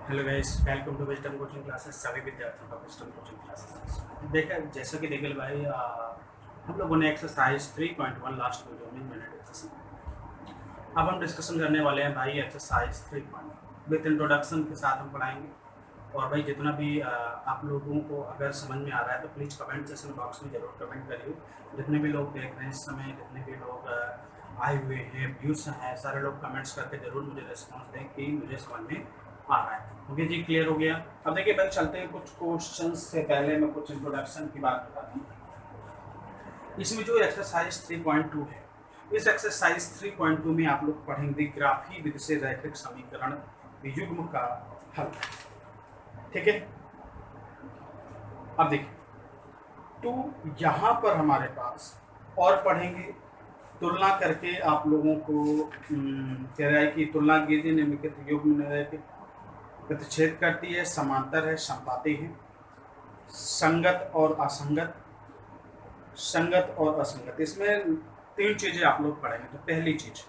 Hello guys, welcome to Wisdom Coaching Classes. सभी विद्यार्थियों का विजडम कोचिंग क्लासेस देखा। जैसा कि देखे भाई, हम लोगों ने एक्सरसाइज 3.1 लास्ट वीडियो में मैंने डिस्कशन। अब हम डिस्कशन करने वाले हैं भाई एक्सरसाइज 3.1 विथ इंट्रोडक्शन के साथ हम पढ़ाएंगे। और भाई जितना भी आप लोगों को अगर समझ में आ रहा है तो प्लीज़ कमेंट सेक्शन बॉक्स में ज़रूर कमेंट करिए। जितने भी लोग देख रहे हैं इस समय, जितने भी लोग आए हुए हैं, व्यूज़ हैं, सारे लोग कमेंट्स करके ज़रूर मुझे रिस्पॉन्स दें कि मुझे समझ में आ रहा है। ओके जी, क्लियर हो गया। अब देखिए भाई, चलते हैं कुछ क्वेश्चन से पहले मैं कुछ इंट्रोडक्शन की बात बता दूँ। इसमें जो एक्सरसाइज 3.2 है, इस एक्सरसाइज 3.2 में आप लोग पढ़ेंगे ग्राफी विधि से रैखिक समीकरण युग्म का हल। ठीक है, अब देखिए तो यहाँ पर हमारे पास और पढ़ेंगे तुलना करके। आप लोगों को कह रहा है कि तुलना कीजिए निम्नलिखित युग्म रैखिक प्रतिच्छेद करती है, समांतर है, संपाती है, संगत और असंगत, संगत और असंगत। इसमें तीन चीजें आप लोग पढ़ेंगे। तो पहली चीज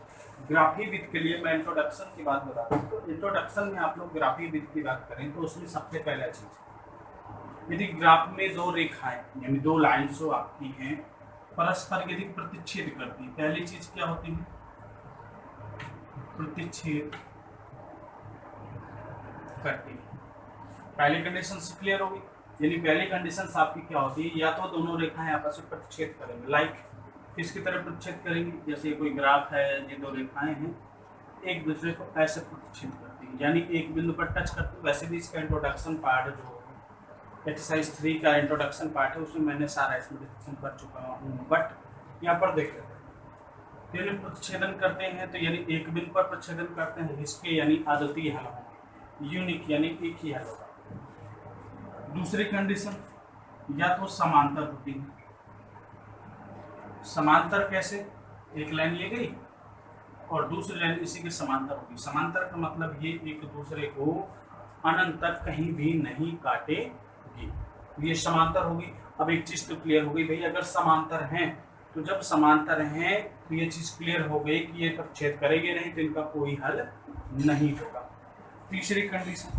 ग्राफी विधि के लिए मैं इंट्रोडक्शन की बात बता दूं। तो इंट्रोडक्शन में आप लोग ग्राफी विधि की बात करें तो उसमें सबसे पहला चीज, यदि ग्राफ में दो रेखाएं यानी दो लाइन्स हो आपकी हैं, परस्पर यदि प्रतिच्छेद करती है, पहली चीज क्या होती है? प्रतिच्छेद करती है। पहली कंडीशन से क्लियर होगी। यानी पहली कंडीशन आपकी क्या होती है? या तो दोनों रेखाएं आपस में प्रतिच्छेद करेंगे, लाइक किसकी तरह प्रतिच्छेद करेंगी? जैसे कोई ग्राफ है, ये दो रेखाएं हैं, एक दूसरे को ऐसे प्रतिच्छेद करती है, यानी एक बिंदु पर टच करती है। वैसे भी इसका इंट्रोडक्शन पार्ट जो एक्सरसाइज 3 का इंट्रोडक्शन पार्ट है, उसमें मैंने सारा इसमें डिस्कशन कर चुका हूँ। बट यहाँ पर देख लेते हैं, यानी प्रतिच्छेदन करते हैं तो यानी एक बिंदु पर प्रतिच्छेदन करते हैं, इसके यानी अद्वितीय हल होंगे, यूनिक यानी एक ही हल होगा। दूसरी कंडीशन, या तो समांतर होती है। समांतर कैसे? एक लाइन ली गई और दूसरी लाइन इसी के समांतर होगी। समांतर का मतलब ये एक दूसरे को अनंत तक कहीं भी नहीं काटेगी, ये समांतर होगी। अब एक चीज तो क्लियर हो गई भाई, अगर समांतर हैं तो जब समांतर हैं तो ये चीज क्लियर हो गई कि ये प्रतिच्छेद करेंगे नहीं, तो इनका कोई हल नहीं होगा। तीसरी कंडीशन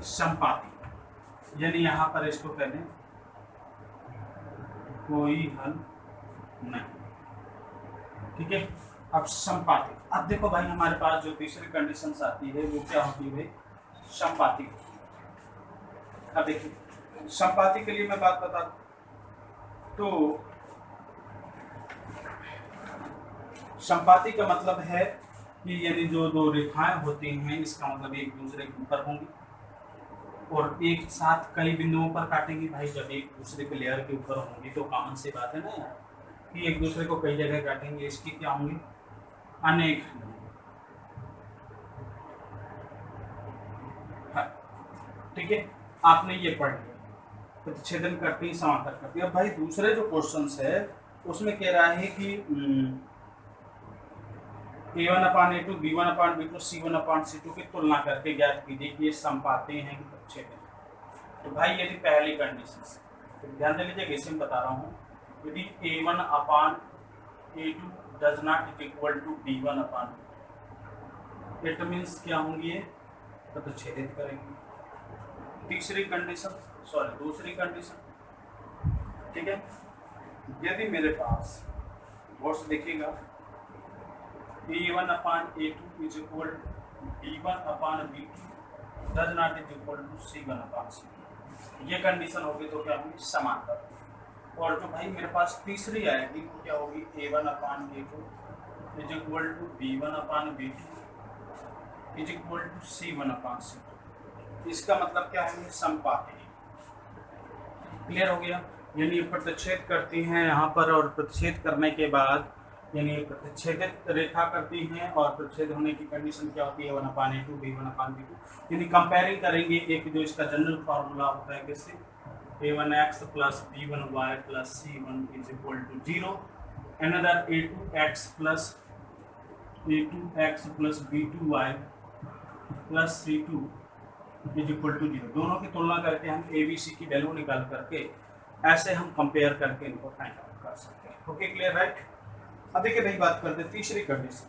संपाती, यानी यहां पर इसको कहते हैं कोई हल नहीं। ठीक है, अब संपाती। अब देखो भाई, हमारे पास जो तीसरी कंडीशन आती है वो क्या होती है भाई? संपाती। अब देखिए संपाती के लिए मैं बात बता तो संपाती का मतलब है कि यदि जो दो रेखाएं होती हैं, इसका मतलब एक दूसरे के ऊपर होंगी और एक साथ कई बिंदुओं पर काटेंगी। भाई जब एक दूसरे के लेयर के ऊपर होंगी तो कॉमन सी बात है ना यार, कि एक दूसरे को कई जगह काटेंगे। इसकी क्या होंगी? अनेक। ठीक है, आपने ये पढ़ लिया, प्रतिच्छेदन करती है, समांतर करती है। अब भाई दूसरे जो क्वेश्चंस है उसमें कह रहा है कि A1/A2, B1/B2, C1/C2 की तुलना करके ज्ञात कीजिए कि ये संपाती हैं कि प्रतिच्छेदन। तो भाई यदि पहली कंडीशन से, तो ध्यान दे लीजिए कैसे मैं बता रहा हूँ, यदि A1/A2 does not equal to B1/B2, it means क्या होंगी? ये प्रतिच्छेदित करेंगे। तीसरी कंडीशन, सॉरी दूसरी कंडीशन, ठीक है, यदि मेरे पास वर्ड्स देखिएगा A1/A2 is equal B1/B2 does not is equal to C1/C2, ये कंडीशन होगी तो क्या होगी? समांतर। और जो भाई मेरे पास तीसरी आएगी वो क्या होगी? A1/A2 is equal to B1/B2 is equal to C1/C2। इसका मतलब क्या है? संपाती। क्लियर हो गया? यानी प्रतिच्छेद करती हैं यहाँ पर, और प्रतिच्छेद करने के बाद यानी प्रतिच्छेदित रेखा करती हैं, और प्रतिच्छेद होने की कंडीशन क्या होती है? A1/A2 B1/B2। यानी कंपेयरिंग करेंगे, एक जो इसका जनरल फार्मूला होता है किससे? A1x plus B1y plus C1 is equal to 0, another A2x plus B2y plus C2 is equal to 0। दोनों की तुलना करके हम ABC की वैल्यू निकाल करके ऐसे हम कंपेयर करके इनको फाइंड आउट कर सकते हैं। Okay, clear, right? अब देखिए भाई बात करते हैं तीसरी कंडीशन।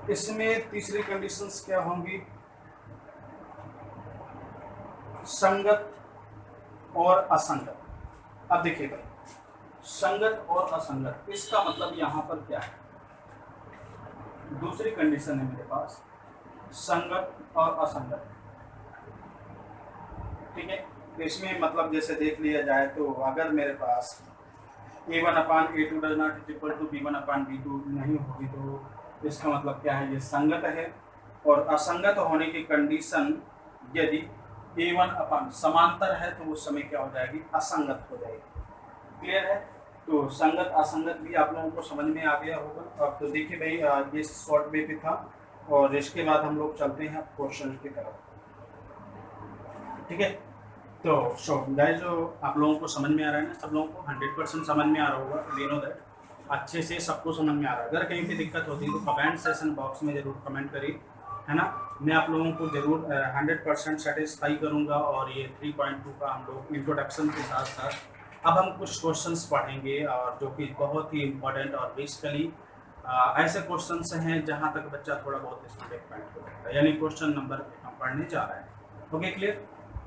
इसमें तीसरी कंडीशंस क्या होंगी, संगत और असंगत। अब देखिए भाई, संगत और असंगत, इसका मतलब यहाँ पर क्या है, दूसरी कंडीशन है मेरे पास संगत और असंगत, ठीक है। तो इसमें मतलब जैसे देख लिया जाए तो अगर मेरे पास a1/a2 does not is equal to b1/b2 नहीं होगी तो इसका मतलब क्या है, ये संगत है। और असंगत होने की कंडीशन यदि a1 समांतर है तो उस समय क्या हो जाएगी, असंगत हो जाएगी। क्लियर है। तो संगत असंगत भी आप लोगों को समझ में आ गया होगा। अब तो देखिए भाई, ये शॉर्ट वे पे था और इसके बाद हम लोग चलते हैं क्वेश्चन की तरफ, ठीक है। तो गाइस, जो आप लोगों को समझ में आ रहा है ना, सब लोगों को 100% समझ में आ रहा होगा, वी नो दैट, अच्छे से सबको समझ में आ रहा है। अगर कहीं पे दिक्कत होती है तो कमेंट सेशन बॉक्स में ज़रूर कमेंट करिए, है ना। मैं आप लोगों को ज़रूर 100% सेटिस्फाई करूँगा। और ये 3.2 का हम लोग इंट्रोडक्शन के साथ साथ अब हम कुछ क्वेश्चंस पढ़ेंगे और जो कि बहुत ही इम्पोर्टेंट और बेसिकली ऐसे क्वेश्चंस हैं जहाँ तक बच्चा थोड़ा बहुत इसमें डिपेंड हो जाता है, यानी क्वेश्चन नंबर हम पढ़ने जा रहे हैं। Okay, clear.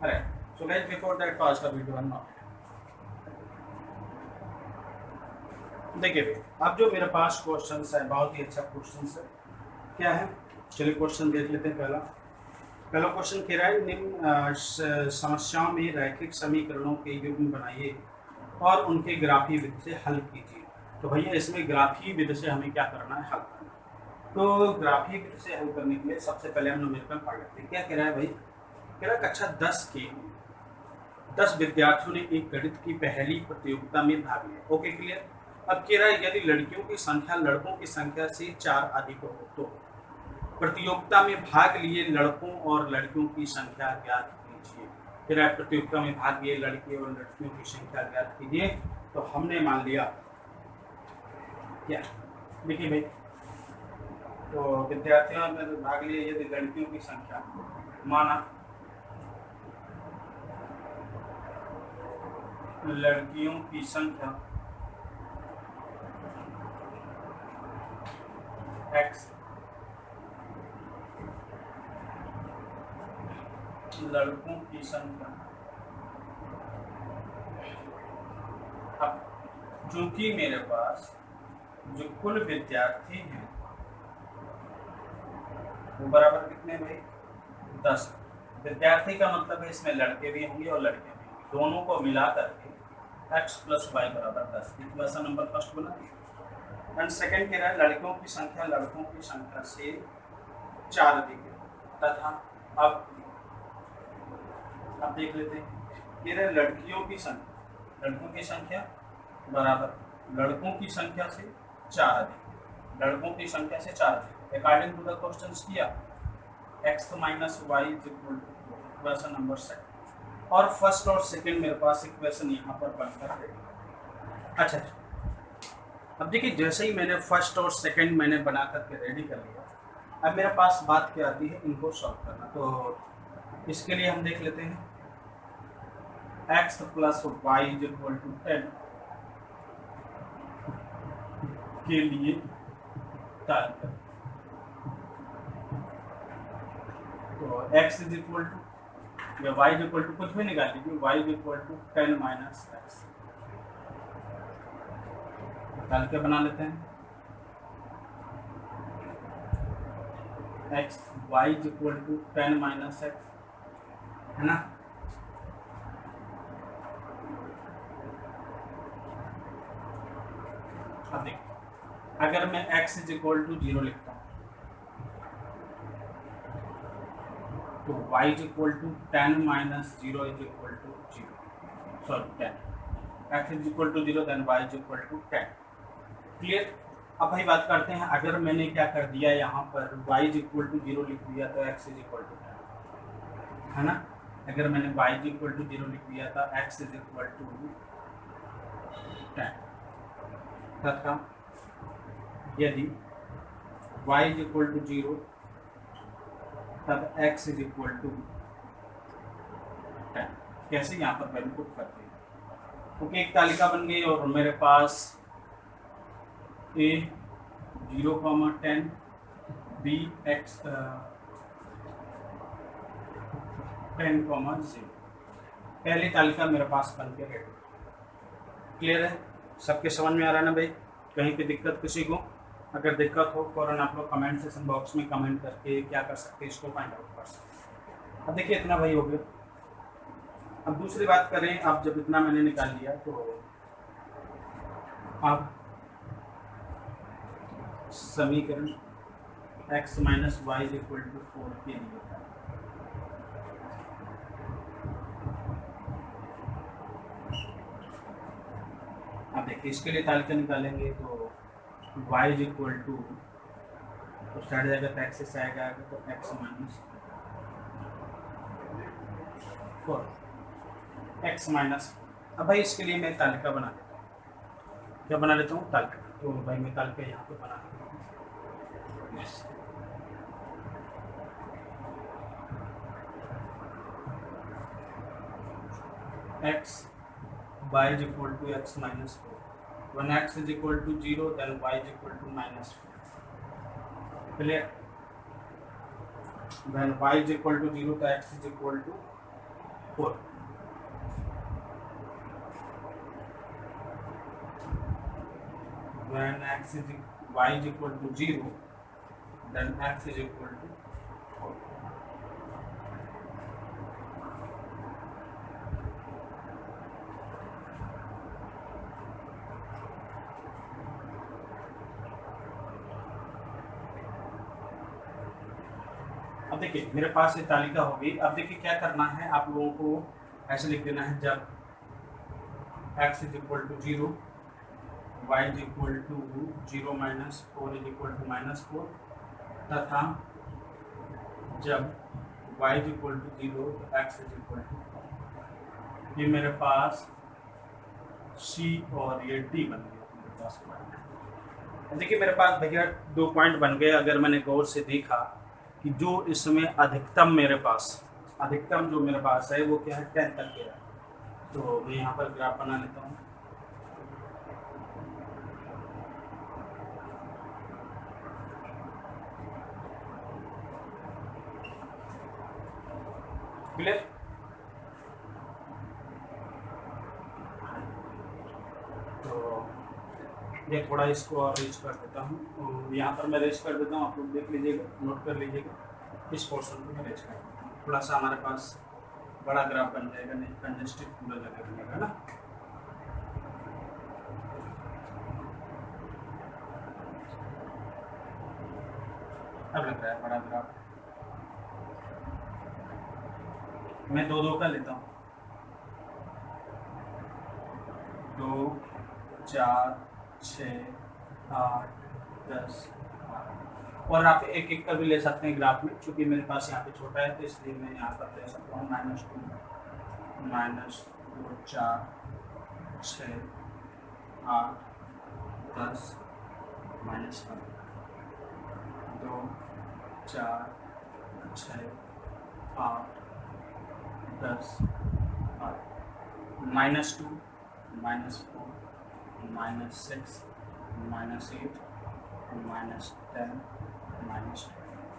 अरे so guys, before that pause the video now। देखिए अब जो मेरे पास क्वेश्चंस है, बहुत ही अच्छा क्वेश्चंस है। क्या है, चलिए क्वेश्चन देख लेते हैं। पहला क्वेश्चन कह रहा है, निम्न समस्याओं में रैखिक समीकरणों के युग्म बनाइए और उनके ग्राफीय विधि से हल कीजिए। तो भैया इसमें ग्राफीय विधि से हमें क्या करना है, हल करना। तो ग्राफीय विधि से हल करने के लिए सबसे पहले हम न्यूमेरिकल पढ़ लेते हैं। क्या कह रहा है भाई, कह रहा है कक्षा 10 के 10 विद्यार्थियों ने एक गणित की पहली प्रतियोगिता में भाग लिया। Okay, clear. अब कह रहा है यदि लड़कियों की संख्या लड़कों की संख्या से 4 अधिक हो तो प्रतियोगिता में भाग लिए लड़कों और लड़कियों की संख्या ज्ञात कीजिए। कह रहा है प्रतियोगिता में भाग लिए लड़के और लड़कियों की संख्या ज्ञात कीजिए। तो हमने मान लिया क्या, देखिए भाई, तो विद्यार्थियों ने भाग लिए, यदि लड़कियों की संख्या माना लड़कियों की संख्या x, लड़कों की संख्या, अब चूंकि मेरे पास जो कुल विद्यार्थी हैं वो बराबर कितने भाई, 10। विद्यार्थी का मतलब है इसमें लड़के भी होंगे और लड़के भी होंगे, दोनों को मिला करके x + y = 10। Equation number first बना। एंड सेकेंड कह रहा है लड़कियों की संख्या लड़कों की संख्या से 4 अधिक है तथा अब देख लेते हैं। कह रहे लड़कियों की संख्या बराबर लड़कों की संख्या से 4 अधिक, लड़कों की संख्या से 4 अधिक। अकॉर्डिंग टू द क्वेश्चन किया x - y इक्वेशन नंबर 7 और फर्स्ट और सेकंड मेरे पास इक्वेशन यहाँ पर बनकर है। अच्छा, अब देखिए जैसे ही मैंने फर्स्ट और सेकंड मैंने बना करके रेडी कर लिया, अब मेरे पास बात क्या आती है, इनको सॉल्व करना। तो इसके लिए हम देख लेते हैं x + y = 10 के लिए ताल कर। तो x या y कुछ भी निकाल लीजिए, y = 10 - x निकाल के बना लेते हैं। x y = 10 - x, है ना। अब देखिए अगर मैं x = 0 लिखता हूँ तो y = 10 - 0 = 0, sorry 10, x = 0 then y = 10। Clear. अब भाई बात करते हैं, अगर मैंने क्या कर दिया यहाँ पर y = 0 लिख दिया तो x = 10, है ना। अगर मैंने y = 0 लिख दिया था x = 10 तथा यदि y = 0 तब x = 10। कैसे यहाँ पर वैल्यू पुट करते हैं, क्योंकि एक तालिका बन गई और मेरे पास a 0, 10 बी एक्स 10,0। पहली तालिका मेरे पास बन के रेडी। क्लियर है? सबके समझ में आ रहा है ना भाई? कहीं पे दिक्कत किसी को? अगर दिक्कत हो फौरन आप लोग कमेंट सेक्शन बॉक्स में कमेंट करके क्या कर सकते हैं, इसको फाइंड आउट कर सकते। अब देखिए इतना भाई हो गया। अब दूसरी बात करें, अब जब इतना मैंने निकाल लिया तो अब समीकरण x minus y equal to 4 के लिए अब देखिए इसके लिए तालिका निकालेंगे तो y इज इक्वल टू, तो स्टार्ट जाएगा तो एक्स से आएगा तो x माइनस 4 x माइनस। अब भाई इसके लिए मैं तालिका बना देता हूँ। क्या बना लेता हूँ? तालिका। तो भाई मैं तालिका यहाँ पे बना देता हूँ। x y is equal to x minus 4. When x is equal to 0, then y is equal to minus 4. Clear? When y is equal to 0, तो x is equal to 4. When y is equal to 0, then x is equal to 4. अब देखिए मेरे पास ये तालिका होगी। अब देखिए क्या करना है, आप लोगों को ऐसे लिख देना है, जब x is equal to 0, y is equal to 0 minus 4 is equal to minus 4, तथा जब y इज इक्वल टू 0 तो x इज इक्वल टू, ये मेरे पास c और ये d बन गया मेरे पास पॉइंट। देखिए मेरे पास भैया 2 पॉइंट बन गए। अगर मैंने गौर से देखा कि जो इसमें अधिकतम मेरे पास जो मेरे पास है वो क्या है, 10 तक के है। तो मैं यहाँ पर ग्राफ बना लेता हूँ। क्लियर? तो ये थोड़ा इसको और रेज कर देता हूँ। यहाँ पर मैं रेज कर देता हूँ, आप लोग देख लीजिएगा, नोट कर लीजिएगा। इस पोर्शन को मैं रेज कर देता हूँ, थोड़ा सा हमारे पास बड़ा ग्राफ बन जाएगा, नहीं कंजेस्टेड पूरा जगह बनेगा ना। अब लग रहा है बड़ा ग्राफ। मैं 2 का लेता हूँ, 2 4 6 8 10, और आप एक का भी ले सकते हैं ग्राफ में, क्योंकि मेरे पास यहाँ पे छोटा है तो इसलिए मैं यहाँ पर ले सकता हूँ -2 4 6 8 10 -1 2 4 6 8 10 8 -2 -4 -6 -8 -10 -2।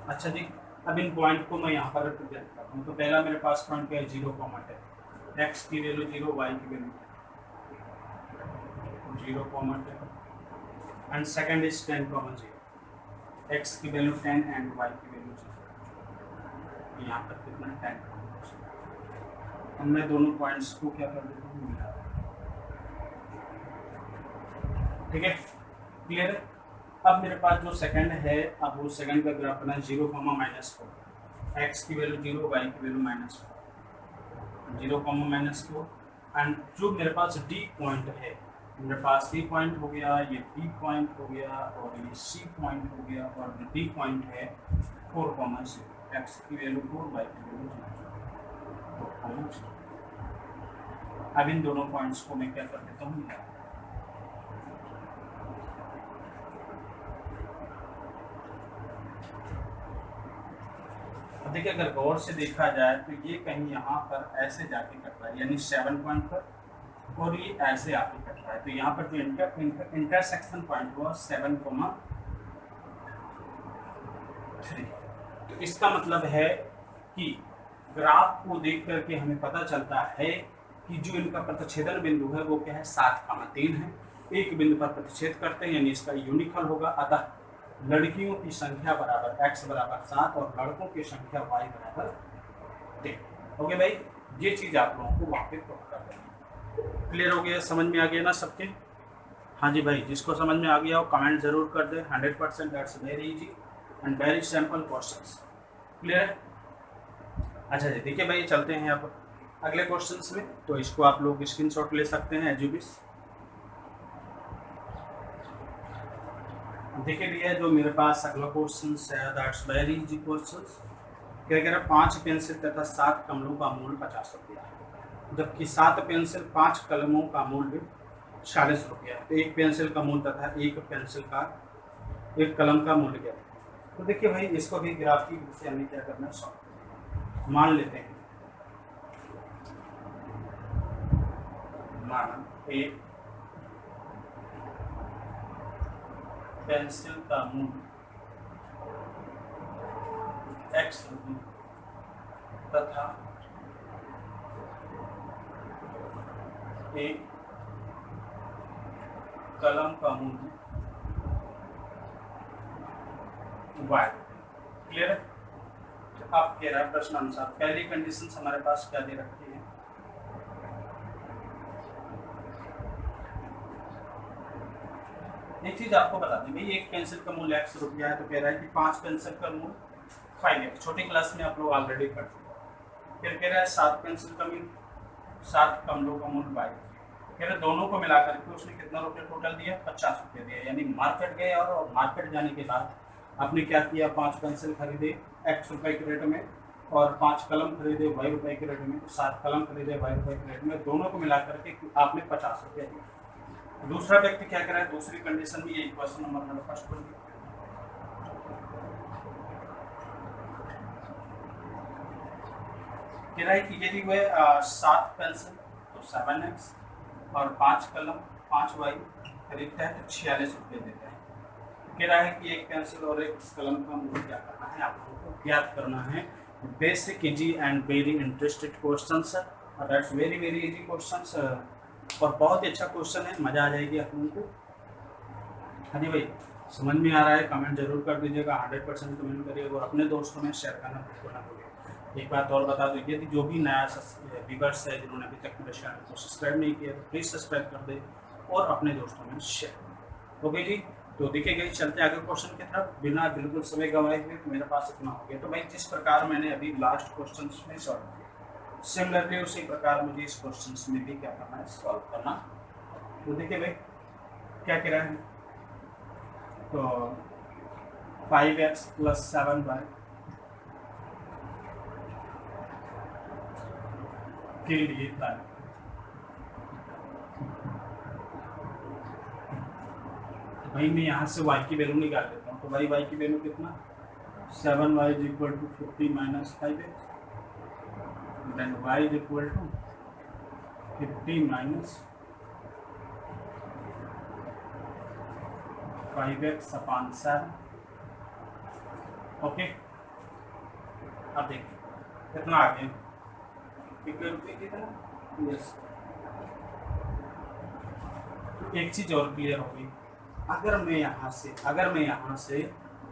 अच्छा जी, अब इन पॉइंट को मैं यहाँ पर रिप्रेजेंट करता हूँ। तो पहला मेरे पास पॉइंट क्या है, 0 कॉमा 10, x की वैल्यू 0, y की value 0 comma 10, and second is 10 comma 0, x की वैल्यू 10 एंड y की वैल्यू 0। यहाँ पर कितना 10। अब मैं दोनों पॉइंट्स को क्या कर देता हूँ, मिला। ठीक है, क्लियर है? अब मेरे पास जो सेकंड है, अब वो सेकंड का ग्राफ बना 0 -4, x की वैल्यू 0, y की वैल्यू -4, 0 -4, एंड जो मेरे पास D पॉइंट है, मेरे पास C पॉइंट हो गया, ये B पॉइंट हो गया, और ये C पॉइंट हो गया, और D पॉइंट है 4, 0, x की वैल्यू 4, y की वैल्यू 0। अब इन दोनों पॉइंट्स को मैं क्या कर देता हूँ, देखिए अगर गौर से देखा जाए तो ये कहीं यहाँ पर ऐसे जाके कट रहा है, यानी 7 पॉइंट पर, और ये ऐसे आके कट रहा है। तो यहाँ पर जो इंटरसेक्शन पॉइंट हुआ 7, 3। तो इसका मतलब है कि ग्राफ को देख करके हमें पता चलता है कि जो इनका प्रतिच्छेदन बिंदु है वो क्या है, 7,3 है। एक बिंदु पर प्रतिच्छेद करते हैं यानी इसका यूनिकल होगा। अतः लड़कियों की संख्या बराबर x बराबर 7 और लड़कों की संख्या y बराबर 3। ओके भाई, ये चीज आप लोगों को वहां पे पता कर देना। क्लियर हो गया, समझ में आ गया ना सबके? हाँ जी भाई, जिसको समझ में आ गया हो कमेंट जरूर कर दे। 100% that's very easy and very simple questions. Clear है? अच्छा जी, देखिए भाई, चलते हैं अब अगले क्वेश्चंस में। तो इसको आप लोग स्क्रीनशॉट ले सकते हैं एज यू विश। देखिए भैया, जो मेरे पास अगला क्वेश्चन है दैट्स वेरी इजी क्वेश्चन। क्या कह रहा है, 5 पेंसिल तथा 7 कलमों का मूल्य 50 रुपया है, जबकि 7 पेंसिल 5 कलमों का मूल्य 40 रुपया है। तो एक पेंसिल का मूल्य तथा एक कलम का मूल्य क्या है? तो देखिए भाई, इसको भी ग्राफ की मदद से हमें क्या करना है, सॉल्व मान लेते हैं। मान एक पेंसिल का मूल्य x रुपये तथा एक कलम का मूल्य y। क्लियर है? तो अब कह रहा है प्रश्न अनुसार पहली कंडीशन हमारे पास क्या दे रखी है, एक चीज आपको बता दें भाई, एक पेंसिल का मूल्य x रुपया है। तो कह रहा है कि 5 पेंसिल का मूल्य 5x, छोटी क्लास में आप लोग ऑलरेडी कर चुके। फिर कह रहा है 7 पेंसिल का मूल्य 7 कमलों का मूल्य y। कह रहे दोनों को मिलाकर के उसने कितना रुपये टोटल दिया, 50 रुपये दिया। यानी मार्केट गए और मार्केट जाने के बाद आपने क्या किया, 5 पेंसिल खरीदे x रुपये के रेट में और 5 कलम खरीदे y रुपये के रेट में, 7 कलम खरीदे y रुपये के रेट में, दोनों को मिलाकर के आपने 50 रुपये दिया। दूसरा व्यक्ति क्या कर रहा है, दूसरी कंडीशन में, यही क्वेश्चन नंबर मेरा फर्स्ट पर कह रहा है कि यदि वह 7 पेंसिल तो 7x और 5 कलम 5y खरीदता है तो 46 रुपये देता है। कह रहा है कि एक पेंसिल और एक कलम का मूल्य क्या करना है, आप लोगों को ज्ञात करना है। Basic easy and very interested question है, that's very very easy question और बहुत ही अच्छा क्वेश्चन है, मजा आ जाएगी आप लोगों को। हाँ जी भाई, समझ में आ रहा है कमेंट जरूर कर दीजिएगा, 100% कमेंट करिएगा और अपने दोस्तों में शेयर करना बिल्कुल ना भूलिए। एक बात और बता दो, यदि जो भी नया व्यूअर्स है जिन्होंने अभी तक मेरे चैनल को सब्सक्राइब नहीं किया तो प्लीज़ सब्सक्राइब कर दे और अपने दोस्तों में शेयर। ओके जी, तो देखिए गई, चलते आगे क्वेश्चन की तरफ बिना बिल्कुल समय गंवाए हुए। तो मेरे पास इतना हो गया। तो भाई जिस प्रकार मैंने अभी लास्ट क्वेश्चन में सॉल्व किया, सिमिलरली उसी प्रकार मुझे इस क्वेश्चन में भी क्या करना है, सॉल्व करना। तो देखिए भाई क्या कह रहा है, तो 5x + 7y के लिए भाई मैं यहाँ से y की वैल्यू निकाल देता हूँ। तो भाई y की वैल्यू कितना, 7y = 50 - 5x, then y = 50 - 5x/7। Okay, अब देखिए कितना आ गया, कितने रुपये कितना। यस, एक चीज और क्लियर होगी, अगर मैं यहाँ से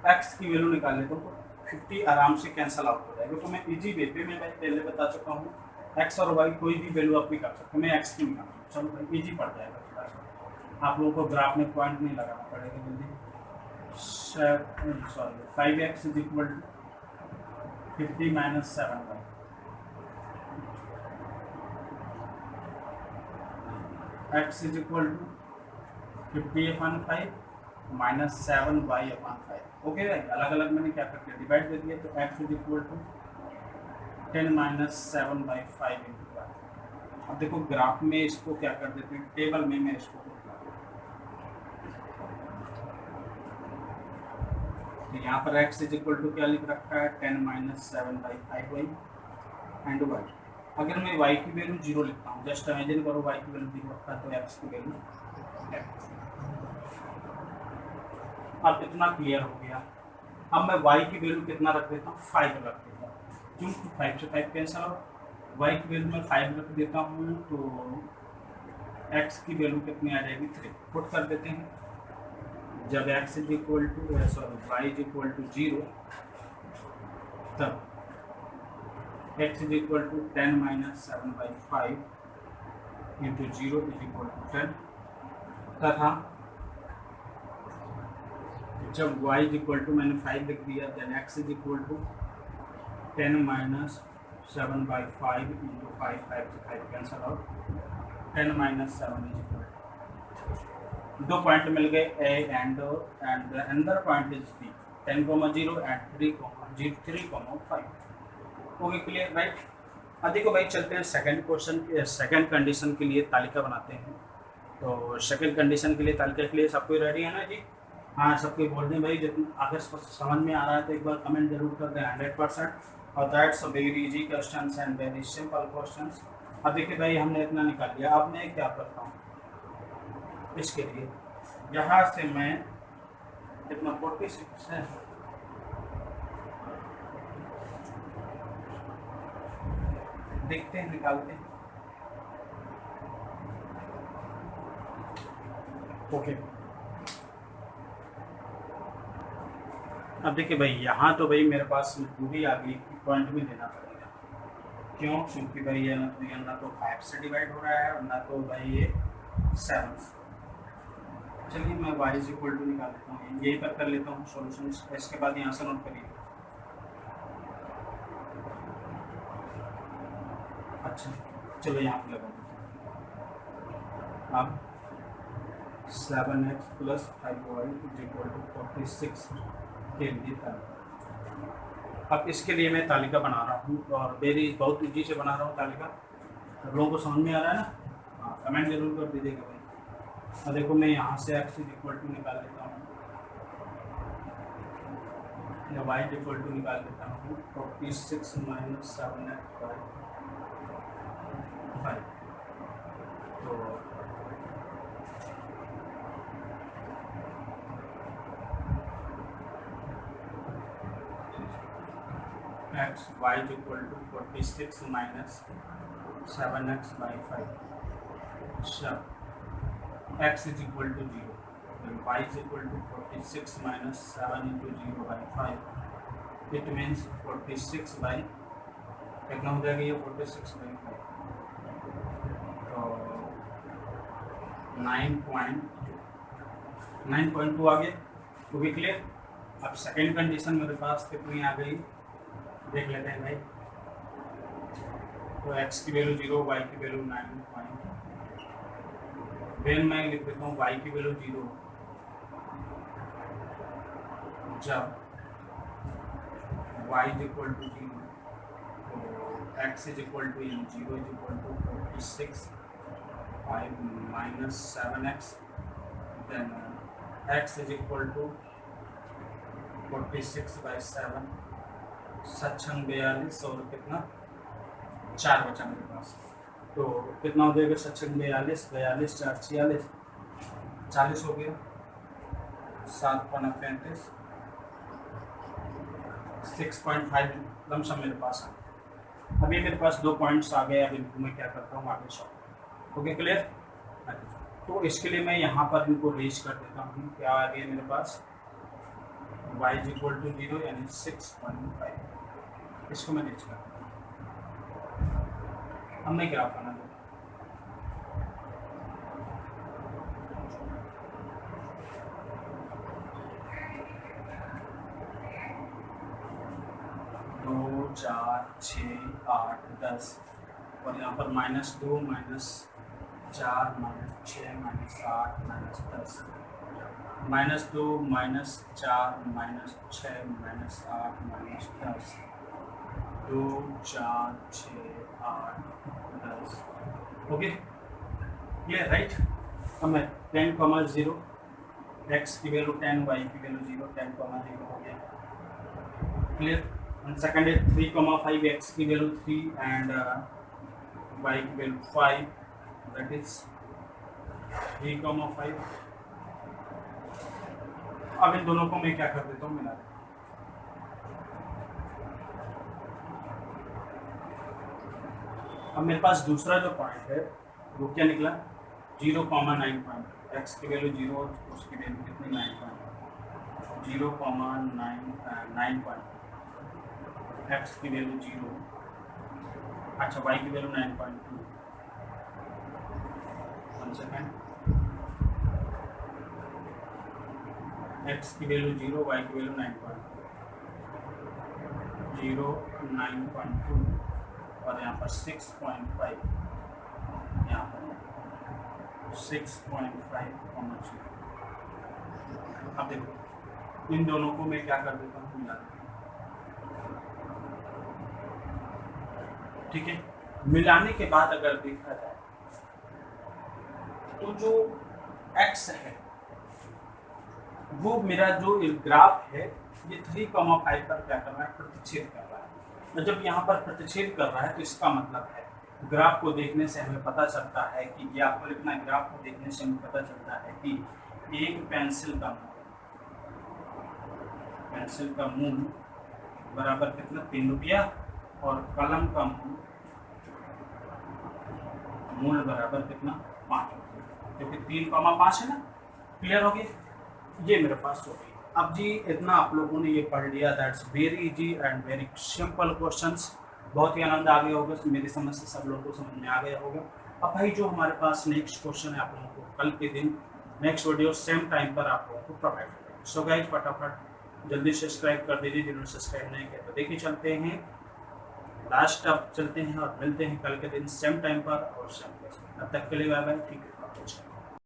x की वैल्यू निकाल लेता हूँ तो 50 आराम से कैंसिल आउट हो जाएगा। तो मैं इजी वे पे, मैं भाई पहले बता चुका हूँ, x और y कोई भी वैल्यू आप निकाल सकते हो। मैं x की निकाल, चलो भाई इजी पड़ जाएगा थोड़ा सा, आप लोगों को ग्राफ में पॉइंट नहीं लगाना पड़ेगा जल्दी। 5x = 50 - 7y, x = 50/5 - 7y/5। Okay भाई, अलग अलग मैंने क्या करके डिवाइड कर दिया। तो x = 10 - 7/5 × y। अब देखो ग्राफ में इसको क्या कर देते हैं, टेबल में मैं इसको तो यहाँ पर x = क्या लिख रखा है, 10 - 7/5y एंड y। अगर मैं y की वैल्यू 0 लिखता हूँ, जस्ट इमेजिन करो y की वैल्यू 0 रखा है तो x की वैल्यू 10। अब इतना क्लियर हो गया अब मैं y की वैल्यू कितना रख देता हूँ, 5 रख देता हूँ, क्यों, 5 से 5 कैंसिल आउट, y की वैल्यू मैं 5 रख देता हूँ तो x की वैल्यू कितनी आ जाएगी, 3 पुट कर देते हैं। जब x is equal to y is equal to 0 तब x is equal to 10 minus 7/5 into 0 is equal to 10 तथा जब y इज इक्वल टू मैंने 5 लिख दिया then x is equal to 10 minus 7/5 into 5 से 5 cancel out, 10 minus 7 is equal to, दो point मिल गए a and another point is b, 10,0 and 3,5। Okay clear right. अब देखो भाई चलते हैं सेकंड क्वेश्चन, सेकंड कंडीशन के लिए तालिका बनाते हैं। तो सेकंड कंडीशन के लिए तालिका के लिए सबको रेडी है ना जी? हाँ सबको बोल दें भाई, जितना अगर समझ में आ रहा है तो एक बार कमेंट जरूर कर दें 100%। और that's very easy question and very simple question. अब देखिए भाई हमने इतना निकाल लिया, अब मैं क्या करता हूँ इसके लिए, यहाँ से मैं इतना 46 है, देखते हैं निकालते हैं। ओके अब देखिए भाई यहाँ तो भाई मेरे पास पूरी आ गई, पॉइंट में देना पड़ेगा, क्यों, क्योंकि भाई ये ना तो 5 से डिवाइड हो रहा है और ना तो भाई ये 7 से। चलिए मैं y इज इक्वल टू निकाल लेता हूँ, यही पर कर लेता हूँ सॉल्यूशन, इसके बाद यहाँ से नोट करिए। अच्छा चलो यहाँ पे लगा देते हैं। अब 7x plus 5y is equal to 46 के लिए तालिका। अब इसके लिए मैं तालिका बना रहा हूँ और मेरी बहुत ईजी से बना रहा हूँ तालिका। अब लोगों को समझ में आ रहा है ना? हाँ कमेंट जरूर कर दीजिएगा भाई। और देखो मैं यहाँ से x इज इक्वल टू निकाल लेता हूँ या y इज इक्वल टू निकाल लेता हूँ 46 माइनस 7x बाई 5। तो x y is equal to 46 minus 7x by 5. So x is equal to 0. Then y is equal to 46 minus 7 into 0 by 5. It means 46 by कितना हो जाएगा ये 46 by 5 तो 9.2 आ गया। तो भी क्लियर। अब सेकेंड कंडीशन मेरे पास कितनी आ गई देख लेते हैं भाई। तो x की वैल्यू 0, y की वैल्यू 9. देन मैं लिख देता हूँ y की वैल्यू 0 जब y इज इक्वल टू 0 तो x is equal to 0 is equal to 46 5 minus 7x then x is equal to 46 by 7 सत्संग 42 और कितना 4 बचा मेरे पास। तो कितना हो जाएगा सत्संग 42 42 4 46 40 हो गया 7 पना 35 6.5 लमसम मेरे पास है। अभी मेरे पास 2 पॉइंट्स आ गए। अब इनको मैं क्या करता हूँ आगे शॉर्ट। Okay clear. तो इसके लिए मैं यहाँ पर इनको रेज कर देता हूँ। क्या आ गया मेरे पास y इज इक्वल टू 0 यानी 6.5। इसको मैं रेज करता हूँ। अब मैं क्या करना है 2 4 6 8 10 और यहाँ पर -2 -4 -6 -8 -10 -2 -4 -6 -8 -10 2 4 6 8 10 ओके क्लियर राइट। अब मैं 10,0 x की वैल्यू 10 y की वैल्यू 0 10,0 हो गया क्लियर। एंड सेकंड है 3,5 x की वैल्यू 3 एंड y की वैल्यू 5 दैट इज 3,5। अब इन दोनों को मैं क्या कर देता हूँ मिला देता हूँ। अब मेरे पास दूसरा जो पॉइंट है वो क्या निकला 0,9 एक्स की वैल्यू 0 उसकी वैल्यू कितनी 0,9 एक्स की वैल्यू 0 अच्छा वाई की वैल्यू 9.2 1 सेकेंड एक्स की वैल्यू 0 वाई की वैल्यू 9.2 और यहाँ पर 6.5 यहाँ पर 6.5 होना चाहिए। अब देखो इन दोनों को मैं क्या कर देता हूँ मिला देता हूँ, ठीक है। मिलाने के बाद अगर देखा जाए तो जो x है वो मेरा जो ग्राफ है ये 3,5 पर क्या कर रहा है प्रतिच्छेद कर रहा है। और जब यहाँ पर प्रतिच्छेद कर रहा है तो इसका मतलब है ग्राफ को देखने से हमें पता चलता है कि ये आपको लिखना है, ग्राफ को देखने से हमें पता चलता है कि एक पेंसिल का मूल बराबर कितना 3 रुपया और कलम का मूल बराबर कितना 5 रुपया, क्योंकि 3,5 है ना। क्लियर हो गया, ये मेरे पास हो गई। अब जी इतना आप लोगों ने ये पढ़ लिया, that's very easy and very simple questions. बहुत ही आनंद आ गया होगा, मेरी समझ से सब लोगों को समझ में आ गया होगा। अब भाई जो हमारे पास नेक्स्ट क्वेश्चन है आप लोगों को कल के दिन नेक्स्ट वीडियो सेम टाइम पर आप लोगों को प्रोवाइड करेंगे। सो गाइस फटाफट जल्दी सब्सक्राइब कर दीजिए, जिन्होंने सब्सक्राइब नहीं किया तो देखिए चलते हैं लास्ट अब चलते हैं और मिलते हैं कल के दिन सेम टाइम पर और सेम प्लेस। तब तक के लिए बाय बाय, ठीक है।